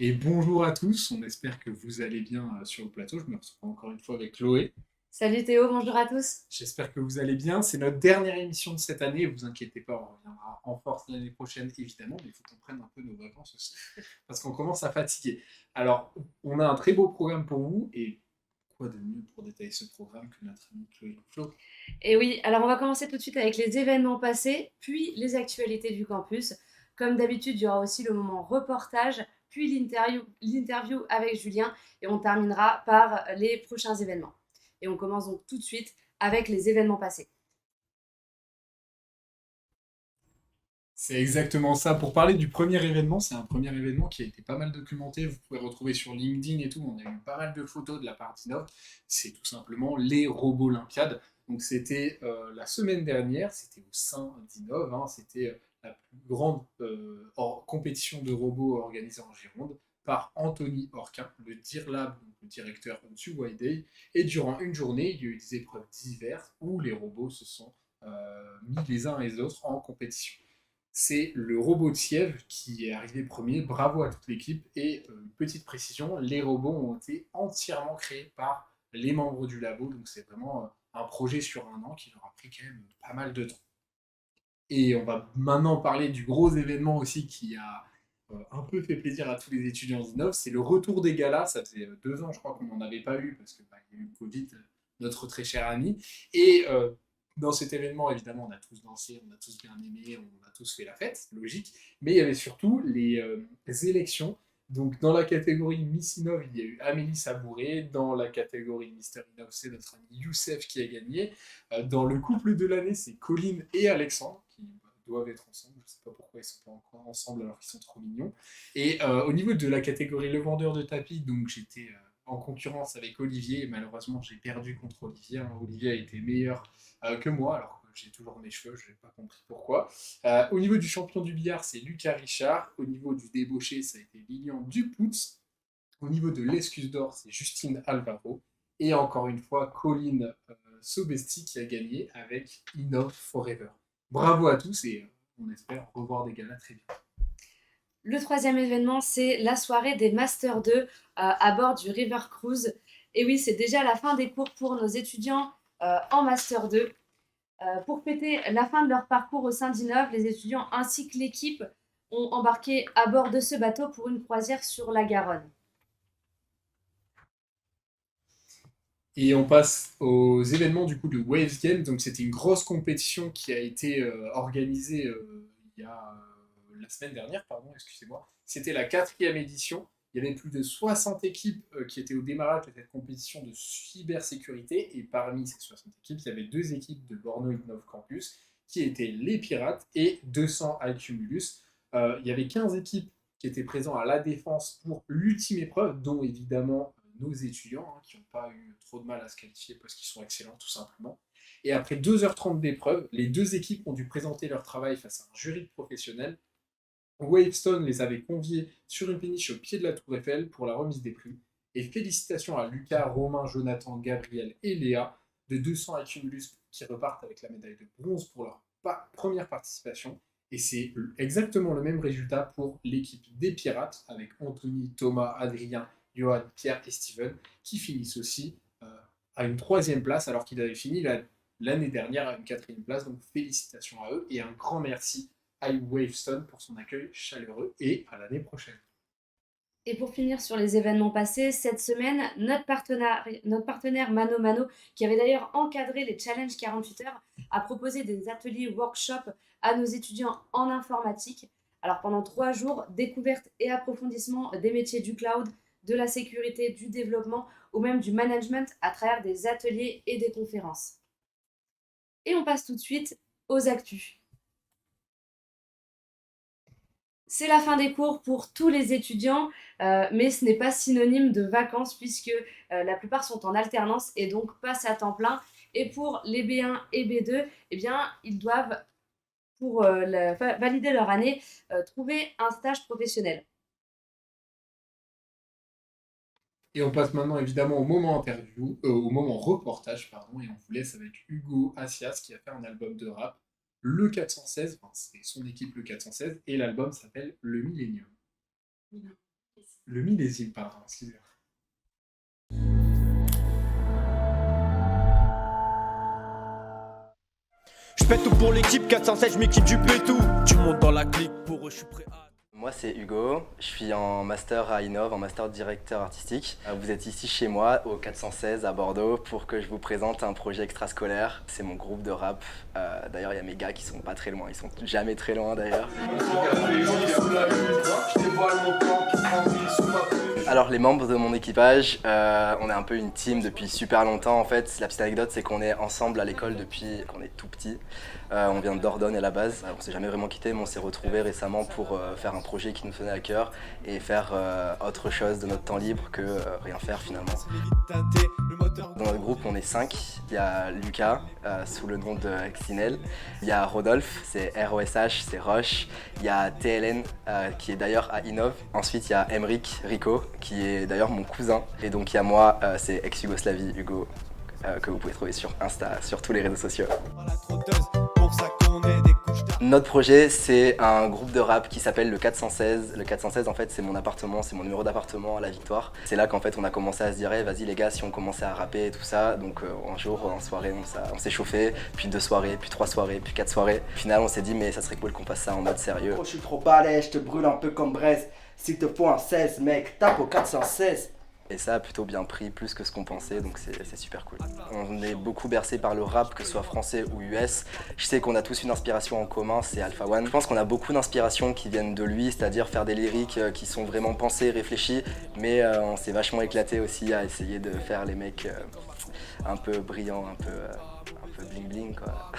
Et bonjour à tous, on espère que vous allez bien sur le plateau. Je me retrouve encore une fois avec Chloé. Salut Théo, bonjour à tous. J'espère que vous allez bien. C'est notre dernière émission de cette année. Vous inquiétez pas, on reviendra en force l'année prochaine, évidemment, mais il faut qu'on prenne un peu nos vacances aussi, parce qu'on commence à fatiguer. Alors, on a un très beau programme pour vous, et quoi de mieux pour détailler ce programme que notre ami Chloé Flo. Et oui, alors on va commencer tout de suite avec les événements passés, puis les actualités du campus. Comme d'habitude, il y aura aussi le moment reportage, puis l'interview avec Julien, et on terminera par les prochains événements. Et on commence donc tout de suite avec les événements passés. C'est exactement ça. Pour parler du premier événement, c'est un premier événement qui a été pas mal documenté. Vous pouvez retrouver sur LinkedIn et tout. On a eu pas mal de photos de la part d'Innov. C'est tout simplement les robots Olympiades. Donc c'était la semaine dernière, c'était au sein d'Innov. C'était la plus grande compétition de robots organisée en Gironde par Anthony Horquin, le DIRLab, donc le directeur du White Day. Et durant une journée, il y a eu des épreuves diverses où les robots se sont mis les uns et les autres en compétition. C'est le robot de Siev qui est arrivé premier. Bravo à toute l'équipe. Et une petite précision, les robots ont été entièrement créés par les membres du labo. Donc c'est vraiment un projet sur un an qui leur a pris quand même pas mal de temps. Et on va maintenant parler du gros événement aussi qui a un peu fait plaisir à tous les étudiants d'Innov. C'est le retour des galas. Ça faisait 2 ans, je crois, qu'on n'en avait pas eu parce qu'il y a eu le Covid, notre très cher ami. Et dans cet événement, évidemment, on a tous dansé, on a tous bien aimé, on a tous fait la fête, logique. Mais il y avait surtout les élections. Donc, dans la catégorie Miss Innov, il y a eu Amélie Sabouré. Dans la catégorie Mister Innov, c'est notre ami Youssef qui a gagné. Dans le couple de l'année, c'est Colline et Alexandre qui doivent être ensemble. Je ne sais pas pourquoi ils ne sont pas encore ensemble alors qu'ils sont trop mignons. Et au niveau de la catégorie Le Vendeur de tapis, donc j'étais en concurrence avec Olivier. Et malheureusement, j'ai perdu contre Olivier. Olivier a été meilleur que moi, alors que j'ai toujours mes cheveux, je n'ai pas compris pourquoi. Au niveau du champion du billard, c'est Lucas Richard. Au niveau du débauché, ça a été Lilian Dupouts. Au niveau de l'excuse d'or, c'est Justine Alvaro. Et encore une fois, Colline Sobesti qui a gagné avec Innov Forever. Bravo à tous et on espère revoir des galas très vite. Le troisième événement, c'est la soirée des Master 2 à bord du River Cruise. Et oui, c'est déjà la fin des cours pour nos étudiants en Master 2. Pour fêter la fin de leur parcours au sein d'Innov, les étudiants ainsi que l'équipe ont embarqué à bord de ce bateau pour une croisière sur la Garonne. Et on passe aux événements du coup de Waves Games. Donc c'était une grosse compétition qui a été organisée il y a la semaine dernière, pardon, excusez-moi. C'était la quatrième édition. Il y avait plus de 60 équipes qui étaient au démarrage de cette compétition de cybersécurité. Et parmi ces 60 équipes, il y avait deux équipes de Borno Innov Campus qui étaient les Pirates et 200 Alcumulus. Il y avait 15 équipes qui étaient présentes à la défense pour l'ultime épreuve, dont évidemment nos étudiants qui n'ont pas eu trop de mal à se qualifier parce qu'ils sont excellents tout simplement. Et après 2h30 d'épreuve, les deux équipes ont dû présenter leur travail face à un jury de professionnels. Wavestone les avait conviés sur une péniche au pied de la Tour Eiffel pour la remise des prix. Et félicitations à Lucas, Romain, Jonathan, Gabriel et Léa de 200 Accumulus qui repartent avec la médaille de bronze pour leur première participation. Et c'est exactement le même résultat pour l'équipe des Pirates avec Anthony, Thomas, Adrien, Johan, Pierre et Steven qui finissent aussi à une troisième place alors qu'ils avaient fini l'année dernière à une quatrième place. Donc félicitations à eux et un grand merci à Wavestone pour son accueil chaleureux et à l'année prochaine. Et pour finir sur les événements passés, cette semaine, notre partenaire Mano Mano, qui avait d'ailleurs encadré les Challenge 48 heures, a proposé des ateliers workshop à nos étudiants en informatique. Alors pendant 3 jours, découverte et approfondissement des métiers du cloud, de la sécurité, du développement ou même du management à travers des ateliers et des conférences. Et on passe tout de suite aux actus. C'est la fin des cours pour tous les étudiants, mais ce n'est pas synonyme de vacances puisque la plupart sont en alternance et donc passent à temps plein. Et pour les B1 et B2, eh bien, ils doivent, pour valider leur année, trouver un stage professionnel. Et on passe maintenant évidemment au moment interview, au moment reportage, pardon, et on vous laisse avec Hugo Asias qui a fait un album de rap, le 416, enfin, c'est son équipe le 416, et l'album s'appelle Le Millennium. Le millésime, pardon, excusez-moi. Je fais tout pour l'équipe, 407, je m'équipe du pétou. Tu montes dans la clique, pour eux, je suis prêt à... Moi c'est Hugo, je suis en master à Innov, en master de directeur artistique. Vous êtes ici chez moi au 416 à Bordeaux pour que je vous présente un projet extrascolaire. C'est mon groupe de rap. D'ailleurs il y a mes gars qui sont pas très loin, ils sont jamais très loin d'ailleurs. Alors les membres de mon équipage, on est un peu une team depuis super longtemps en fait. La petite anecdote c'est qu'on est ensemble à l'école depuis qu'on est tout petit. On vient de Dordogne à la base. On s'est jamais vraiment quitté mais on s'est retrouvés récemment pour faire un projet qui nous tenait à cœur et faire autre chose de notre temps libre que rien faire finalement. Dans notre groupe on est 5. Il y a Lucas sous le nom de Xinel. Il y a Rodolphe, c'est ROSH, c'est Roche. Il y a TLN qui est d'ailleurs à Innov. Ensuite il y a Emric Rico qui est d'ailleurs mon cousin. Et donc il y a moi, c'est ex-Yougoslavie Hugo que vous pouvez trouver sur Insta, sur tous les réseaux sociaux. Notre projet, c'est un groupe de rap qui s'appelle le 416. Le 416, en fait, c'est mon appartement, c'est mon numéro d'appartement à la Victoire. C'est là qu'en fait, on a commencé à se dire, vas-y les gars, si on commençait à rapper et tout ça. Donc un jour, en soirée, on s'est chauffé, puis 2 soirées, puis 3 soirées, puis 4 soirées. Au final, on s'est dit, mais ça serait cool qu'on fasse ça en mode sérieux. Oh, je suis trop balèze, je te brûle un peu comme braise. S'il te faut un 16, mec, tape au 416. Et ça a plutôt bien pris, plus que ce qu'on pensait, donc c'est super cool. On est beaucoup bercé par le rap, que ce soit français ou US. Je sais qu'on a tous une inspiration en commun, c'est Alpha One. Je pense qu'on a beaucoup d'inspirations qui viennent de lui, c'est-à-dire faire des lyriques qui sont vraiment pensés, réfléchis, mais on s'est vachement éclaté aussi à essayer de faire les mecs un peu brillants, un peu bling bling quoi.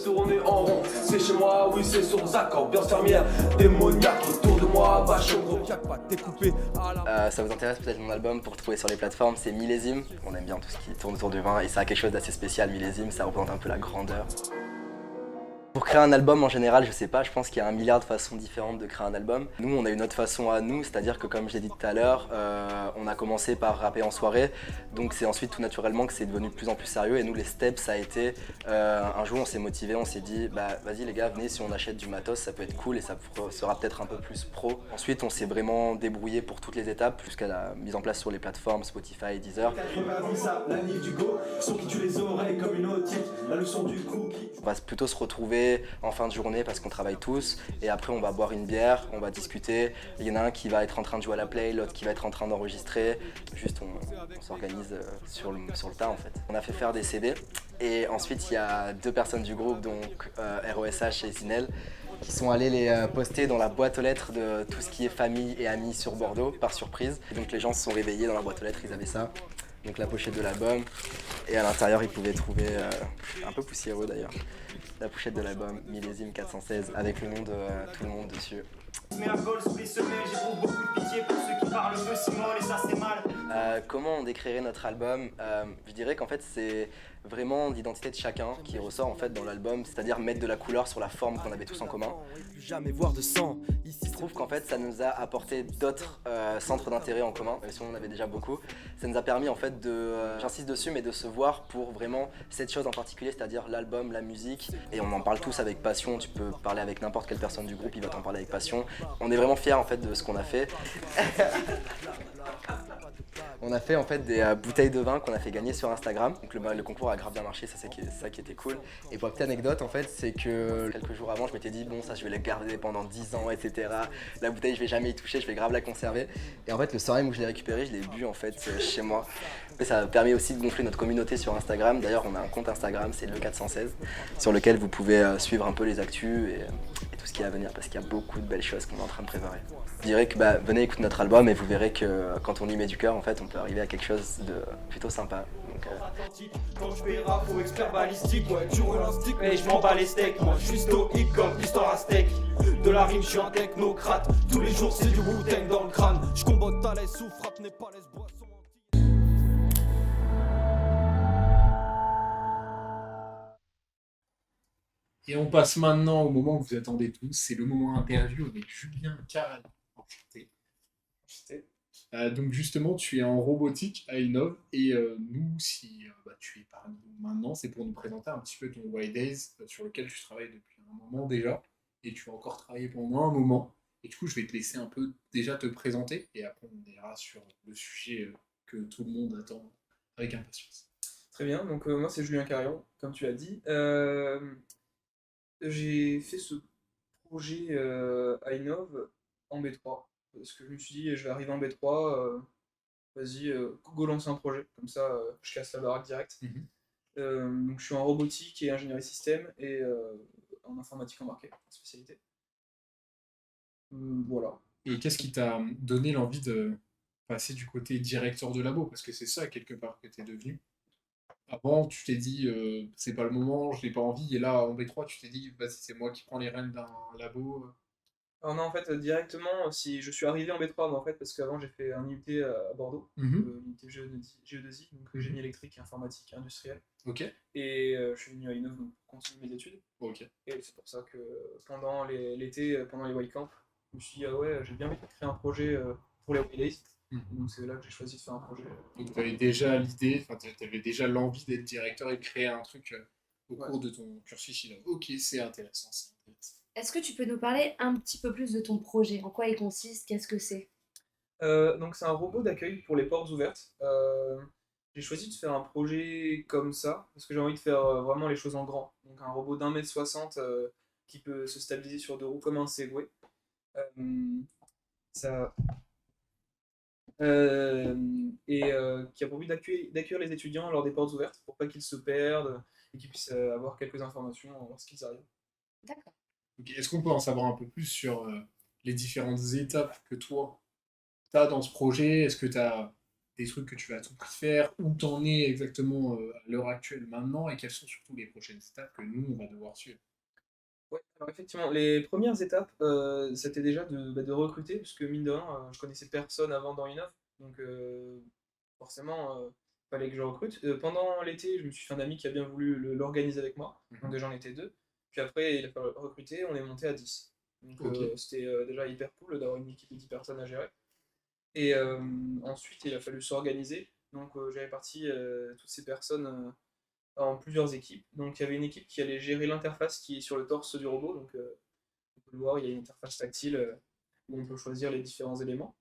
Tourner en rond, c'est chez moi, oui c'est sur Zach, ambiance fermière, démoniaque autour de moi, vache au gros piac, pas découpé à la... Ça vous intéresse peut-être mon album pour trouver sur les plateformes, c'est Millésime. On aime bien tout ce qui tourne autour du vin et ça a quelque chose d'assez spécial, Millésime, ça représente un peu la grandeur. Pour créer un album en général, je sais pas, je pense qu'il y a 1 milliard de façons différentes de créer un album. Nous, on a une autre façon à nous, c'est-à-dire que comme je l'ai dit tout à l'heure, on a commencé par rapper en soirée, donc c'est ensuite tout naturellement que c'est devenu de plus en plus sérieux et nous les steps ça a été, un jour on s'est motivé, on s'est dit bah vas-y les gars venez si on achète du matos ça peut être cool et ça sera peut-être un peu plus pro. Ensuite on s'est vraiment débrouillé pour toutes les étapes jusqu'à la mise en place sur les plateformes Spotify, Deezer. On va plutôt se retrouver en fin de journée parce qu'on travaille tous et après on va boire une bière, on va discuter. Il y en a un qui va être en train de jouer à la play, l'autre qui va être en train d'enregistrer. Juste on s'organise sur le tas en fait. On a fait faire des CD et ensuite il y a 2 personnes du groupe, donc ROSH et Zinel, qui sont allés les poster dans la boîte aux lettres de tout ce qui est famille et amis sur Bordeaux par surprise. Et donc les gens se sont réveillés dans la boîte aux lettres, ils avaient ça. Donc la pochette de l'album et à l'intérieur ils pouvaient trouver, un peu poussiéreux d'ailleurs, la pochette de l'album Millésime 416 avec le nom de tout le monde dessus. Comment on décrirait notre album? Je dirais qu'en fait c'est vraiment l'identité de chacun qui ressort en fait dans l'album, c'est-à-dire mettre de la couleur sur la forme qu'on avait tous en commun. Jamais voir de sang. Je trouve qu'en fait ça nous a apporté d'autres centres d'intérêt en commun, même si on en avait déjà beaucoup. Ça nous a permis en fait de, j'insiste dessus, mais de se voir pour vraiment cette chose en particulier, c'est-à-dire l'album, la musique. Et on en parle tous avec passion, tu peux parler avec n'importe quelle personne du groupe, il va t'en parler avec passion. On est vraiment fiers en fait de ce qu'on a fait. On a fait en fait des bouteilles de vin qu'on a fait gagner sur Instagram. Donc le concours a grave bien marché, ça c'est ça qui était cool. Et pour la petite anecdote en fait, c'est que quelques jours avant, je m'étais dit bon ça je vais la garder pendant 10 ans, etc. La bouteille je vais jamais y toucher, je vais grave la conserver. Et en fait le soir même où je l'ai récupérée, je l'ai bu en fait chez moi. Et ça permet aussi de gonfler notre communauté sur Instagram. D'ailleurs on a un compte Instagram, c'est le 416, sur lequel vous pouvez suivre un peu les actus et tout ce qui est à venir parce qu'il y a beaucoup de belles choses qu'on est en train de préparer. Je dirais que venez écouter notre album et vous verrez que quand on y met du cœur en fait on peut arriver à quelque chose de plutôt sympa. Donc, Quand je fais rap pour expert balistique, ouais tu roules un stick mais je m'en bats les steaks. Moi je suis stoïque comme histoire à steak. De la rime je suis un technocrate. Tous les jours c'est du Wu-Tang dans le crâne. Je combatte à l'aise sous frappe n'est pas laisse boisson. Et on passe maintenant au moment que vous attendez tous, c'est le moment interview avec Julien Caral. Enchanté. Enchanté. Donc justement, tu es en robotique à Innov et nous, si tu es parmi nous maintenant, c'est pour nous présenter un petit peu ton White Days sur lequel tu travailles depuis un moment déjà et tu vas encore travailler pendant un moment. Et du coup, je vais te laisser un peu déjà te présenter et après on ira sur le sujet que tout le monde attend avec impatience. Très bien, donc moi c'est Julien Carion, comme tu l'as dit. J'ai fait ce projet à Innov en B3, parce que je me suis dit, je vais arriver en B3, vas-y, go lancer un projet, comme ça je casse la baraque direct. Mhm. Donc je suis en robotique et ingénierie système et en informatique embarquée, en spécialité. Voilà. Et qu'est-ce qui t'a donné l'envie de passer du côté directeur de labo? Parce que c'est ça, quelque part, que tu es devenu. Avant, tu t'es dit, c'est pas le moment, je n'ai pas envie. Et là, en B3, tu t'es dit, vas-y, c'est moi qui prends les rênes d'un labo. Alors non, en fait, directement, si je suis arrivé en B3, moi, en fait, parce qu'avant j'ai fait un IUT à Bordeaux, Mhm. l'IUT GE2I, donc Mhm. génie électrique, informatique, industriel. Ok, Et je suis venu à Innov donc, pour continuer mes études. ok. Et c'est pour ça que pendant l'été, pendant les Wildcamp, je me suis dit, ah ouais, j'ai bien envie de créer un projet pour les Wilddays. Mhm. Donc c'est là que j'ai choisi de faire un projet. Donc tu avais déjà l'idée, enfin tu avais déjà l'envie d'être directeur et de créer un truc au Ouais. cours de ton cursus Innov. Ok, c'est intéressant, c'est intéressant. Est-ce que tu peux nous parler un petit peu plus de ton projet? En quoi il consiste? Qu'est-ce que c'est? Donc c'est un robot d'accueil pour les portes ouvertes. J'ai choisi de faire un projet comme ça, parce que j'ai envie de faire vraiment les choses en grand. Donc un robot d'1,60 m qui peut se stabiliser sur deux roues comme un Segway. Euh, ça, qui a pour but d'accueillir les étudiants lors des portes ouvertes pour pas qu'ils se perdent et qu'ils puissent avoir quelques informations lorsqu'ils arrivent. D'accord. Ok, est-ce qu'on peut en savoir un peu plus sur les différentes étapes que toi, tu as dans ce projet? Est-ce que tu as des trucs que tu vas tout faire? Où t'en es exactement à l'heure actuelle maintenant? Et quelles sont surtout les prochaines étapes que nous, on va devoir suivre? Ouais, alors effectivement, les premières étapes, c'était déjà de recruter, parce que mine de rien, je connaissais personne avant dans Innov, donc forcément, fallait que je recrute. Pendant l'été, je me suis fait un ami qui a bien voulu l'organiser avec moi, donc Mhm. déjà on était deux. Puis après, il a fallu recruter, on est monté à 10. Donc Ok. c'était déjà hyper cool d'avoir une équipe de 10 personnes à gérer. Et ensuite, il a fallu s'organiser. Donc j'avais parti toutes ces personnes en plusieurs équipes. Donc il y avait une équipe qui allait gérer l'interface qui est sur le torse du robot. Donc on peut le voir, il y a une interface tactile où on peut choisir les différents éléments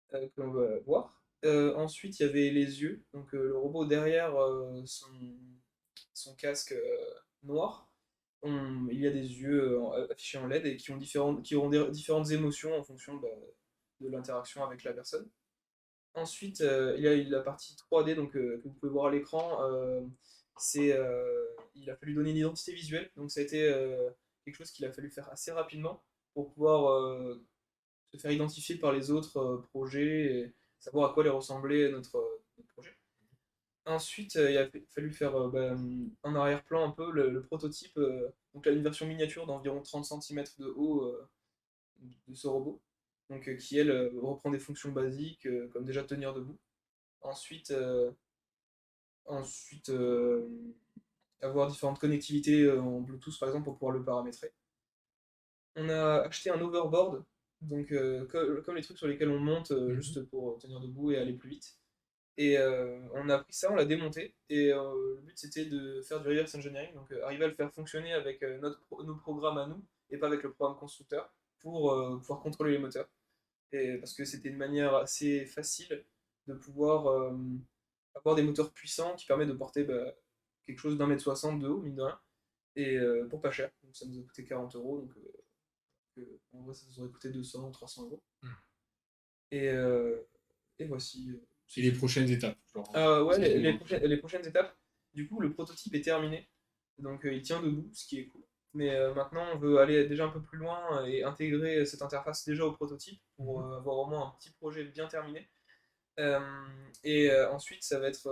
que l'on va voir. Ensuite, il y avait les yeux. Donc le robot derrière son casque noir. Il y a des yeux affichés en LED et qui auront différentes émotions en fonction de l'interaction avec la personne. Ensuite, il y a la partie 3D donc, que vous pouvez voir à l'écran. Il a fallu donner une identité visuelle, donc ça a été quelque chose qu'il a fallu faire assez rapidement pour pouvoir se faire identifier par les autres projets et savoir à quoi allait ressembler notre projet. Ensuite, il a fallu faire en arrière-plan un peu le prototype, donc là, une version miniature d'environ 30 cm de haut de ce robot, donc qui elle reprend des fonctions basiques comme déjà tenir debout. Ensuite, ensuite avoir différentes connectivités en Bluetooth par exemple pour pouvoir le paramétrer. On a acheté un overboard, donc comme les trucs sur lesquels on monte Mhm. juste pour tenir debout et aller plus vite. Et on a pris ça, on l'a démonté, et le but c'était de faire du reverse engineering, donc arriver à le faire fonctionner avec nos programmes à nous, et pas avec le programme constructeur, pour pouvoir contrôler les moteurs. Et, parce que c'était une manière assez facile de pouvoir avoir des moteurs puissants qui permettent de porter quelque chose d'1,60 m de haut, mine de rien, et pour pas cher. Donc ça nous a coûté 40 €, donc en vrai ça nous aurait coûté 200 ou 300 €. Mhm. Et, et voici. Et les prochaines étapes, genre, Ouais, excuse-moi. les prochaines étapes, du coup, le prototype est terminé, donc il tient debout, ce qui est cool. Mais maintenant, on veut aller déjà un peu plus loin et intégrer cette interface déjà au prototype pour Mhm. avoir au moins un petit projet bien terminé. Euh, et ensuite, ça va être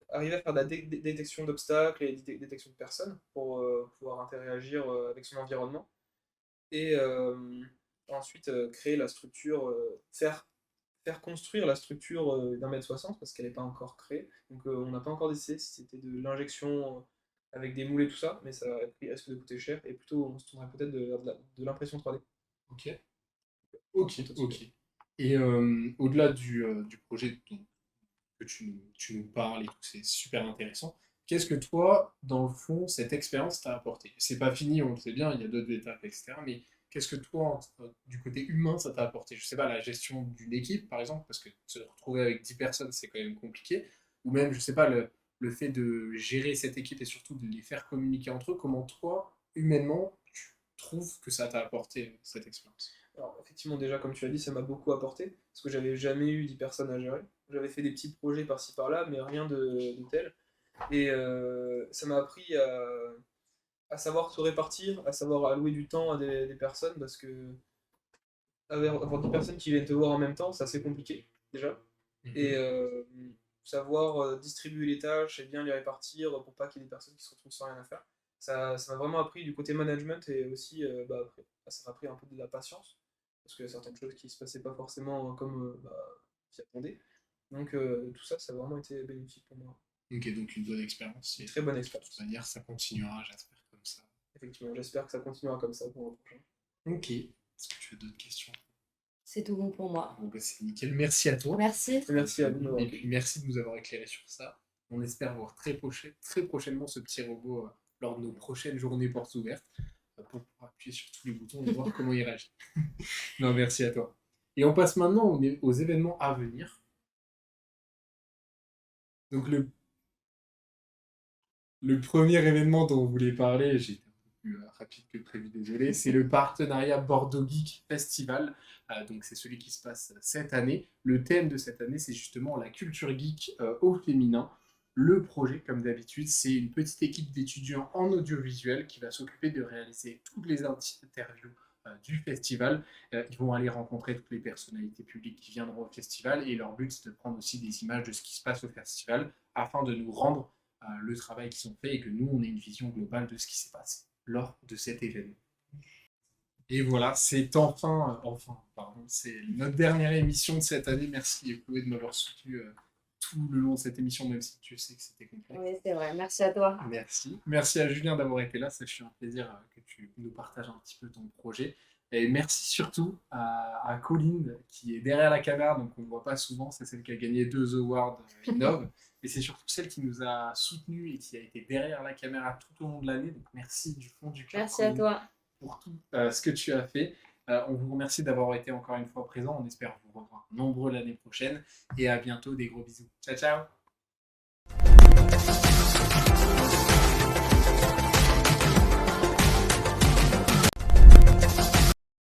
arriver à faire de la détection d'obstacles et détection de personnes pour pouvoir interagir avec son environnement. Et ensuite, créer la structure, faire construire la structure d'1,60 m parce qu'elle n'est pas encore créée. Donc on n'a pas encore décidé si c'était de l'injection avec des moules et tout ça, mais ça risque de coûter cher et plutôt on se tournerait peut-être de l'impression 3D. Ok, ok, Prototype. ok. Et au-delà du projet que tu nous parles et tout, c'est super intéressant. Qu'est-ce que toi, dans le fond, cette expérience t'a apporté? C'est pas fini, on le sait bien, il y a d'autres étapes, etc. Mais qu'est-ce que toi, du côté humain, ça t'a apporté? Je sais pas, la gestion d'une équipe, par exemple, parce que se retrouver avec 10 personnes, c'est quand même compliqué. Ou même, je sais pas, le fait de gérer cette équipe et surtout de les faire communiquer entre eux. Comment toi, humainement, tu trouves que ça t'a apporté cette expérience? Alors, effectivement, déjà, comme tu l'as dit, ça m'a beaucoup apporté, parce que j'avais jamais eu 10 personnes à gérer. J'avais fait des petits projets par-ci par-là, mais rien de tel. Et ça m'a appris à savoir se répartir, à savoir allouer du temps à des personnes, parce que avoir 10 personnes qui viennent te voir en même temps, c'est assez compliqué, déjà. Et savoir distribuer les tâches et bien les répartir pour pas qu'il y ait des personnes qui se retrouvent sans rien à faire. Ça m'a vraiment appris du côté management et aussi, après, ça m'a appris un peu de la patience, parce qu'il y a certaines choses qui se passaient pas forcément comme s'y attendait. Donc tout ça, ça a vraiment été bénéfique pour moi. Ok, donc une bonne expérience. Et Très bonne de expérience. toute manière, ça continuera, j'espère, comme ça. Effectivement, j'espère que ça continuera comme ça pour le prochain. Ok. Est-ce que tu as d'autres questions? C'est tout bon pour moi. Bon, bah, c'est nickel. Merci à toi. Merci. Et merci à vous de m'avoir Et accueilli. puis merci de nous avoir éclairé sur ça. On espère voir très prochainement ce petit robot lors de nos prochaines journées portes ouvertes pour pouvoir appuyer sur tous les boutons et voir comment il réagit. Non, merci à toi. Et on passe maintenant aux événements à venir. Donc le premier événement dont on voulait parler, j'ai été un peu plus rapide que prévu, désolé, c'est le partenariat Bordeaux Geek Festival. Donc c'est celui qui se passe cette année. Le thème de cette année, c'est justement la culture geek au féminin. Le projet, comme d'habitude, c'est une petite équipe d'étudiants en audiovisuel qui va s'occuper de réaliser toutes les interviews du festival. Ils vont aller rencontrer toutes les personnalités publiques qui viendront au festival et leur but, c'est de prendre aussi des images de ce qui se passe au festival afin de nous rendre le travail qu'ils ont fait et que nous, on ait une vision globale de ce qui s'est passé lors de cet événement. Et voilà, c'est c'est notre dernière émission de cette année. Merci Chloé de m'avoir soutenu tout le long de cette émission, même si tu sais que c'était complexe. Oui, c'est vrai. Merci à toi. Merci. Merci à Julien d'avoir été là. Ça fait un plaisir que tu nous partages un petit peu ton projet. Et merci surtout à Colline qui est derrière la caméra, donc on ne voit pas souvent. C'est celle qui a gagné 2 awards Innov. Et c'est surtout celle qui nous a soutenus et qui a été derrière la caméra tout au long de l'année. Donc merci du fond du cœur. Merci à Colline, toi. pour tout ce que tu as fait. On vous remercie d'avoir été encore une fois présent. On espère vous revoir nombreux l'année prochaine. Et à bientôt. Des gros bisous. Ciao, ciao.